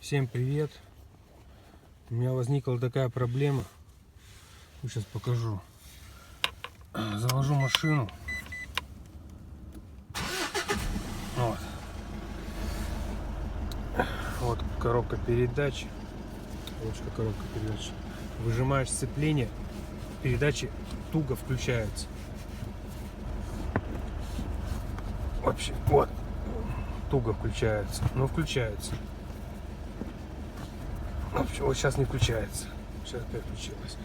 Всем привет! У меня возникла такая проблема. Сейчас покажу. Завожу машину. Вот коробка передач. Ручка коробка передач. Выжимаешь сцепление, передачи туго включаются. Вообще, вот. Туго включаются. Но включаются. Вообще, вот сейчас не включается. Сейчас опять включилось.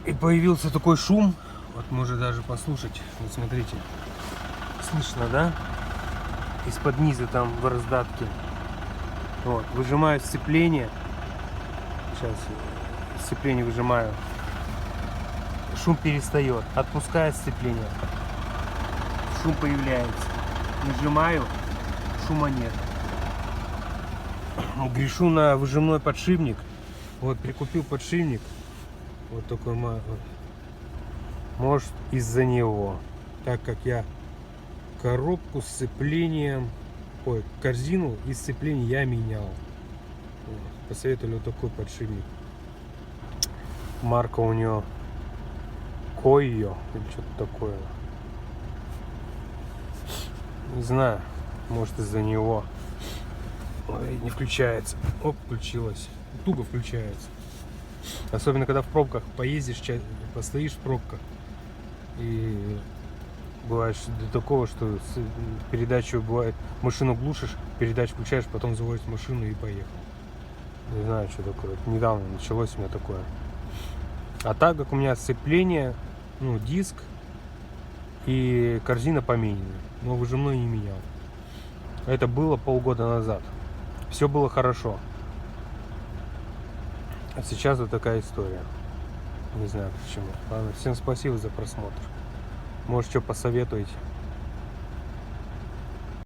И появился такой шум. Вот можно даже послушать. Вот смотрите. Слышно, да? Из-под низа там в раздатке. Вот. Выжимаю сцепление. Сейчас сцепление выжимаю. Шум перестает. Отпускаю сцепление. Шум появляется. Нажимаю. Шума нет. Грешу на выжимной подшипник. Вот прикупил подшипник. Вот такой, может, из-за него. Так как я коробку с сцеплением, корзину и сцепление я менял. Вот. Посоветовали вот такой подшипник. Марка у него Койо или что-то такое. Не знаю, может, из-за него. Ой, не включается. Оп, включилось. Туго включается. Особенно когда в пробках поездишь, постоишь в пробках. И бывает до такого, что передачу бывает, машину глушишь, передачу включаешь, потом заводишь машину и поехал. Не знаю, что такое. Недавно началось у меня такое. А так как у меня сцепление, диск и корзина поменены, но выжимной не менял. Это было полгода назад. Все было хорошо. А сейчас вот такая история. Не знаю почему. Ладно, всем спасибо за просмотр. Может, что посоветуете.